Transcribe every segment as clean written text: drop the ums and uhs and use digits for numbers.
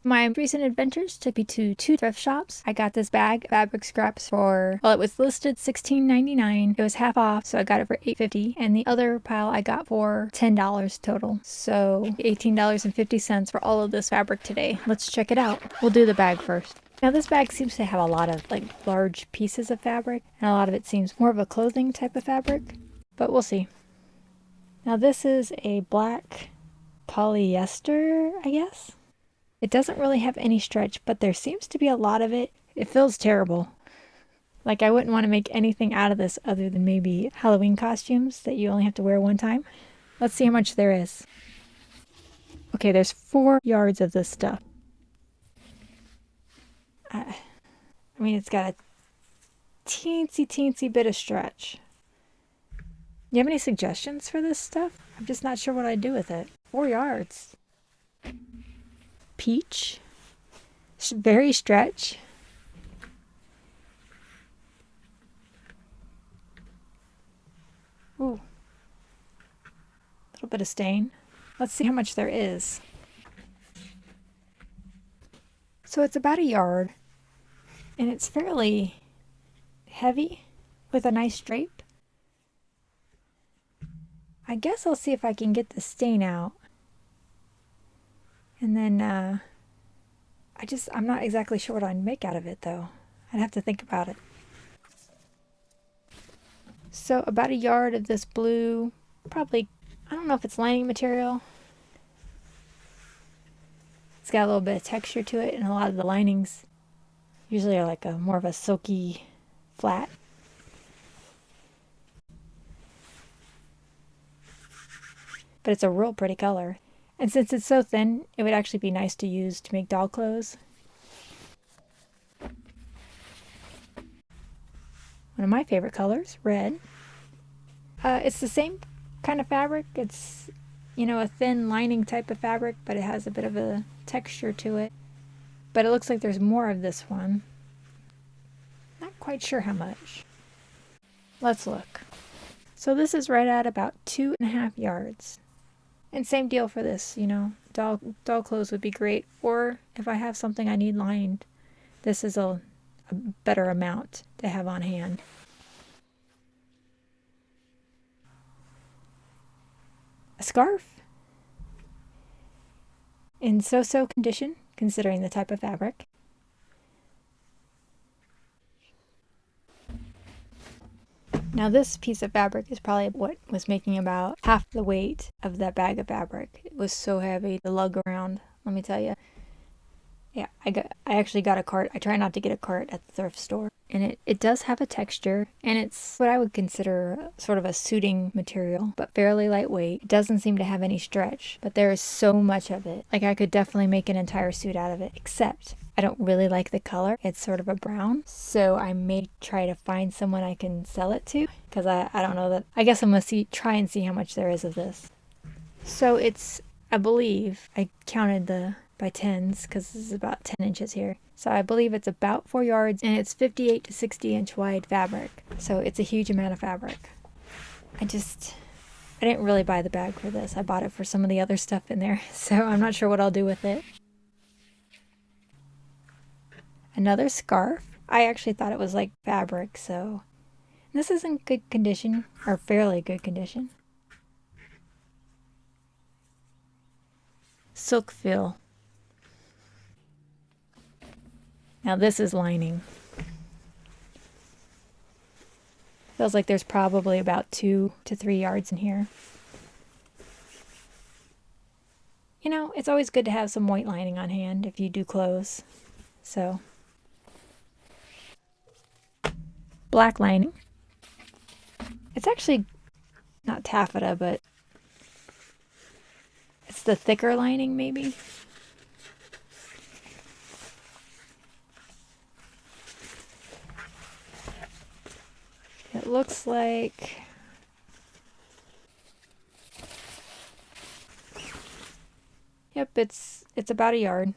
My recent adventures took me to 2 thrift shops. I got this bag of fabric scraps for, well, it was listed $16.99. It was half off, so I got it for $8.50. And the other pile I got for $10 total. So $18.50 for all of this fabric today. Let's check it out. We'll do the bag first. Now this bag seems to have a lot of like large pieces of fabric, and a lot of it seems more of a clothing type of fabric, but we'll see. Now this is a black polyester, I guess. It doesn't really have any stretch, but there seems to be a lot of it. It feels terrible. Like I wouldn't want to make anything out of this other than maybe Halloween costumes that you only have to wear one time. Let's see how much there is. Okay, there's 4 yards of this stuff. I mean, it's got a teensy bit of stretch. You have any suggestions for this stuff? I'm just not sure what I'd do with it. 4 yards. Peach. Very stretch. Ooh. A little bit of stain. Let's see how much there is. So it's about a yard. And it's fairly heavy with a nice drape. I guess I'll see if I can get the stain out. And then, I'm not exactly sure what I'd make out of it though. I'd have to think about it. So about a yard of this blue, probably, I don't know if it's lining material. It's got a little bit of texture to it, and a lot of the linings usually are like a more of a silky flat. But it's a real pretty color. And since it's so thin, it would actually be nice to use to make doll clothes. One of my favorite colors, red. It's the same kind of fabric. It's, a thin lining type of fabric, but it has a bit of a texture to it. But it looks like there's more of this one. Not quite sure how much. Let's look. So this is right at about 2.5 yards. And same deal for this, doll clothes would be great. Or if I have something I need lined, this is a better amount to have on hand. A scarf. In so-so condition, considering the type of fabric. Now this piece of fabric is probably what was making about half the weight of that bag of fabric. It was so heavy to lug around, let me tell you. Yeah, I actually got a cart. I try not to get a cart at the thrift store. And it does have a texture, and it's what I would consider sort of a suiting material, but fairly lightweight. It doesn't seem to have any stretch, but there is so much of it. Like I could definitely make an entire suit out of it, except I don't really like the color. It's sort of a brown, so I may try to find someone I can sell it to, because I don't know that. I guess I'm going to try and see how much there is of this. So it's, I believe, I counted by tens because this is about 10 inches here. So I believe it's about 4 yards, and it's 58 to 60 inch wide fabric. So it's a huge amount of fabric. I didn't really buy the bag for this. I bought it for some of the other stuff in there. So I'm not sure what I'll do with it. Another scarf. I actually thought it was like fabric, so this is in good condition, or fairly good condition. Silk feel. Now this is lining. Feels like there's probably about 2 to 3 yards in here. It's always good to have some white lining on hand if you do clothes. So, black lining. It's actually not taffeta, but it's the thicker lining maybe. It looks like it's about a yard.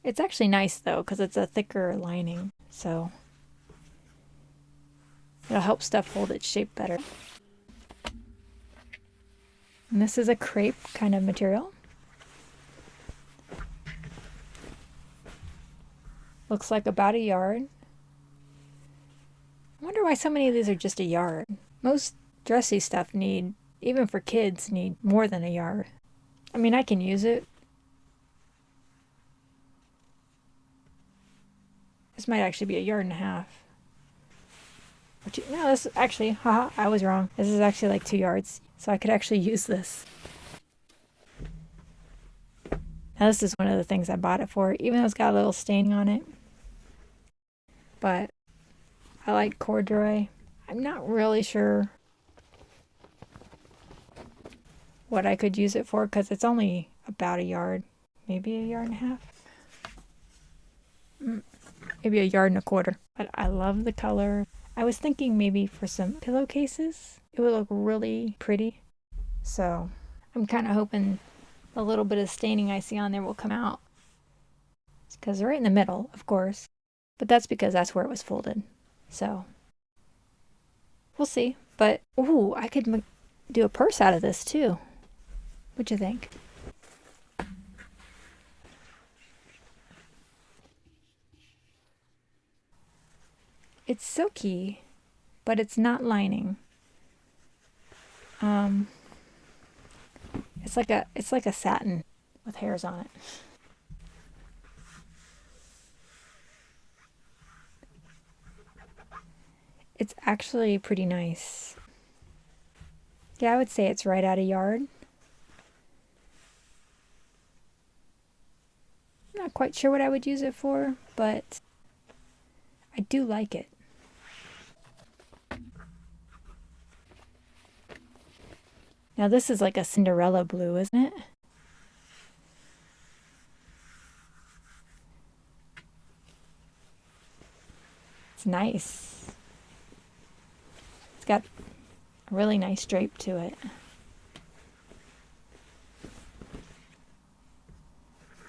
It's actually nice though, because it's a thicker lining, so it'll help stuff hold its shape better. And this is a crepe kind of material. Looks like about a yard. I wonder why so many of these are just a yard. Most dressy stuff need, even for kids, need more than a yard. I mean, I can use it. This might actually be a yard and a half. No, this actually, haha, I was wrong. This is actually like 2 yards, so I could actually use this. Now this is one of the things I bought it for, even though it's got a little stain on it. But I like corduroy. I'm not really sure what I could use it for because it's only about a yard, maybe a yard and a half. Maybe a yard and a quarter. But I love the color. I was thinking maybe for some pillowcases, it would look really pretty. So I'm kind of hoping a little bit of staining I see on there will come out. Because they're right in the middle, of course. But that's because that's where it was folded. So we'll see. But, ooh, I could do a purse out of this too. What'd you think? It's silky, but it's not lining. It's like a satin with hairs on it. It's actually pretty nice. Yeah, I would say it's right out of yard. Not quite sure what I would use it for, but I do like it. Now this is like a Cinderella blue, isn't it? It's nice. It's got a really nice drape to it.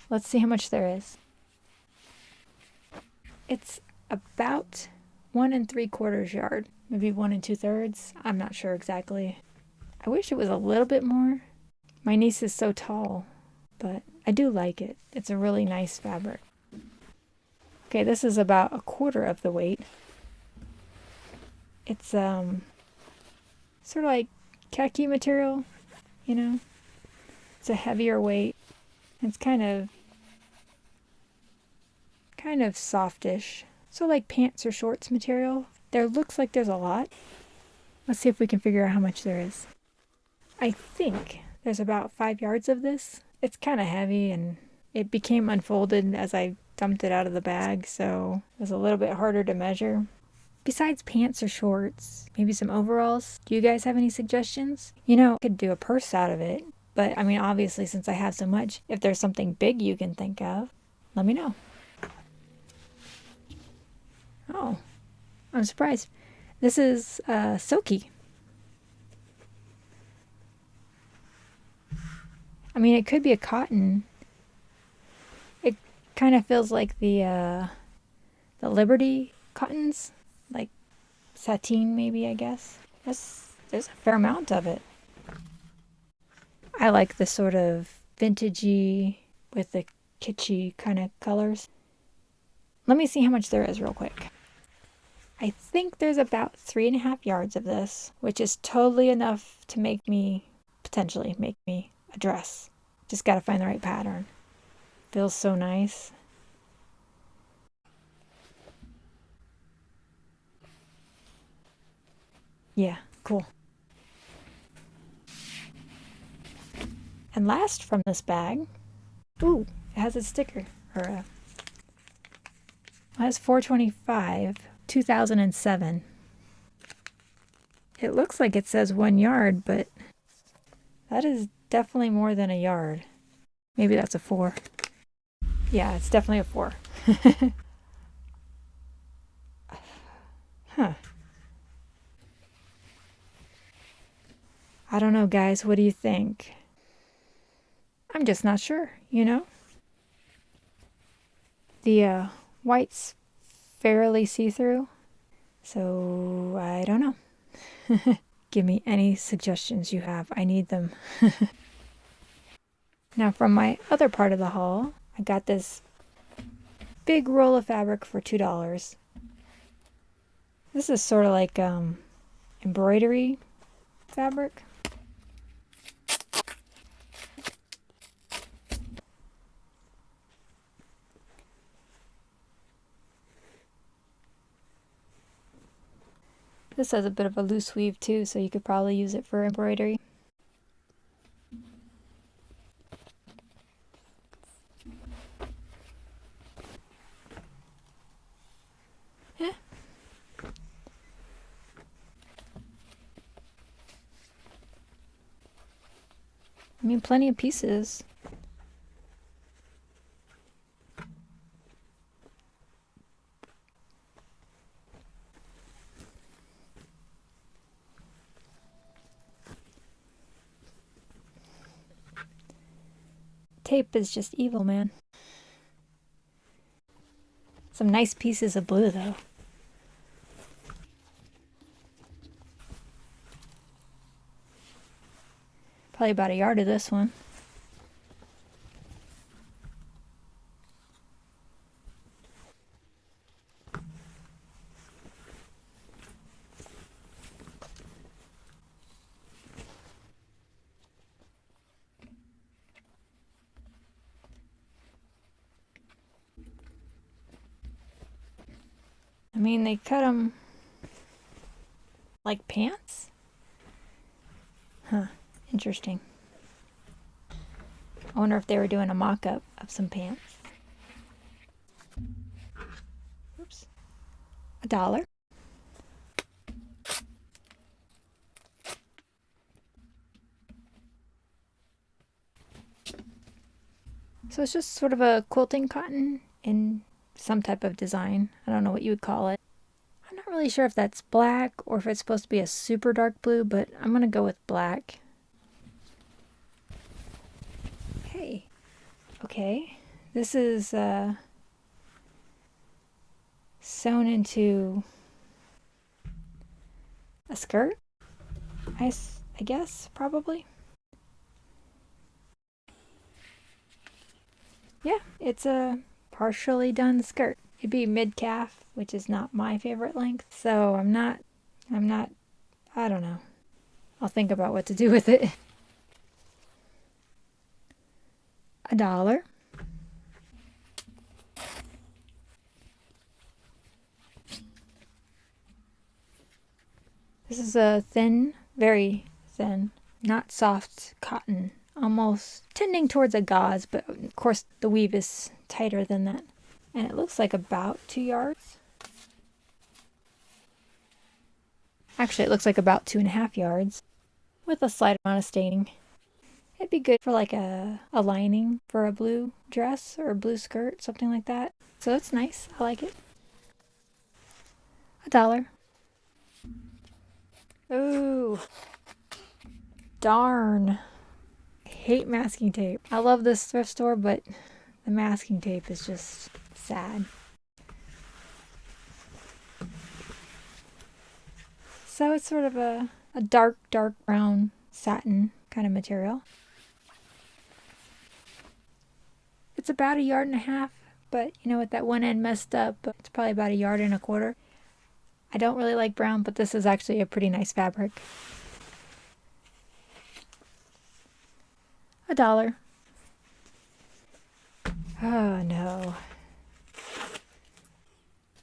Let's see how much there is. It's about 1 3/4 yard, maybe 1 2/3. I'm not sure exactly. I wish it was a little bit more. My niece is so tall, but I do like it. It's a really nice fabric. Okay, this is about 1/4 of the weight. It's sort of like khaki material, you know. It's a heavier weight. It's kind of softish. So like pants or shorts material. There looks like there's a lot. Let's see if we can figure out how much there is. I think there's about 5 yards of this. It's kind of heavy and it became unfolded as I dumped it out of the bag, so it was a little bit harder to measure. Besides pants or shorts, maybe some overalls. Do you guys have any suggestions? You know, I could do a purse out of it, but I mean, obviously, since I have so much, if there's something big you can think of, let me know. Oh, I'm surprised. This is silky. I mean, it could be a cotton. It kind of feels like the Liberty cottons, like sateen maybe, I guess. There's a fair amount of it. I like the sort of vintagey with the kitschy kind of colors. Let me see how much there is real quick. I think there's about 3.5 yards of this, which is totally enough to potentially make me a dress. Just gotta find the right pattern. Feels so nice. Yeah, cool. And last from this bag, ooh, it has a sticker, it has 425, 2007. It looks like it says 1 yard, but that is definitely more than a yard. Maybe that's a 4. Yeah, it's definitely a 4. Huh. I don't know, guys. What do you think? I'm just not sure, you know? The white's fairly see-through, so I don't know. Give me any suggestions you have. I need them. Now from my other part of the haul, I got this big roll of fabric for $2. This is sort of like embroidery fabric. This has a bit of a loose weave too, so you could probably use it for embroidery. Yeah. I mean, plenty of pieces. Tape is just evil, man. Some nice pieces of blue, though. Probably about a yard of this one. I mean, they cut them like pants? Huh, interesting. I wonder if they were doing a mock-up of some pants. Oops. $1. So it's just sort of a quilting cotton in some type of design. I don't know what you would call it. I'm not really sure if that's black or if it's supposed to be a super dark blue, but I'm going to go with black. Hey. Okay. This is sewn into a skirt, I guess, probably. Yeah, it's a partially done skirt. It'd be mid-calf, which is not my favorite length, so I'm not, I don't know. I'll think about what to do with it. $1. This is a thin, very thin, not soft cotton. Almost tending towards a gauze, but of course the weave is tighter than that. And it looks like about 2 yards. Actually, it looks like about 2.5 yards with a slight amount of staining. It'd be good for like a lining for a blue dress or a blue skirt, something like that. So it's nice. I like it. $1. Ooh. Darn. I hate masking tape. I love this thrift store, but the masking tape is just sad. So it's sort of a dark brown satin kind of material. It's about 1.5 yards, but you know, with that one end messed up, it's probably about 1.25 yards. I don't really like brown, but this is actually a pretty nice fabric. $1. Oh no.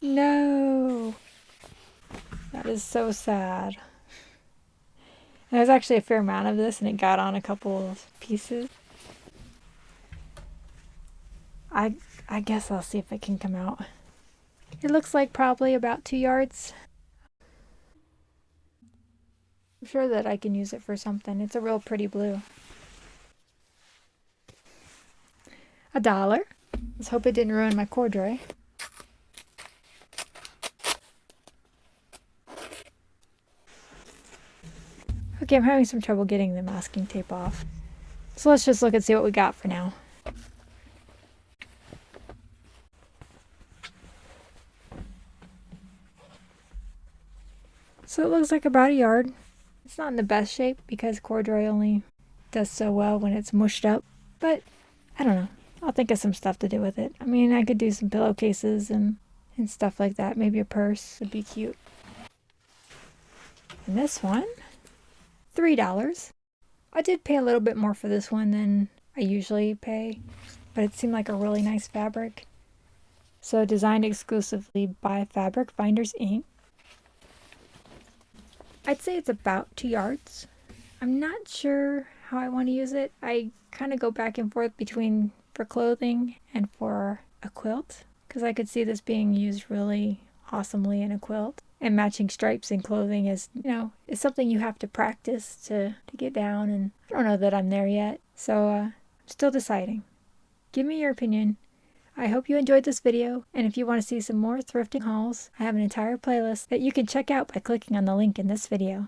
No. That is so sad. And there's actually a fair amount of this and it got on a couple of pieces. I guess I'll see if it can come out. It looks like probably about 2 yards. I'm sure that I can use it for something. It's a real pretty blue. $1. Let's hope it didn't ruin my corduroy. Okay, I'm having some trouble getting the masking tape off. So let's just look and see what we got for now. So it looks like about 1 yard. It's not in the best shape because corduroy only does so well when it's mushed up, but I don't know. I'll think of some stuff to do with it. I mean, I could do some pillowcases and stuff like that. Maybe a purse would be cute. And this one, $3. I did pay a little bit more for this one than I usually pay, but it seemed like a really nice fabric. So designed exclusively by Fabric Finders Inc. I'd say it's about 2 yards. I'm not sure how I want to use it. I kind of go back and forth between for clothing and for a quilt, because I could see this being used really awesomely in a quilt. And matching stripes in clothing is, is something you have to practice to get down, and I don't know that I'm there yet. So I'm still deciding. Give me your opinion. I hope you enjoyed this video, and if you want to see some more thrifting hauls, I have an entire playlist that you can check out by clicking on the link in this video.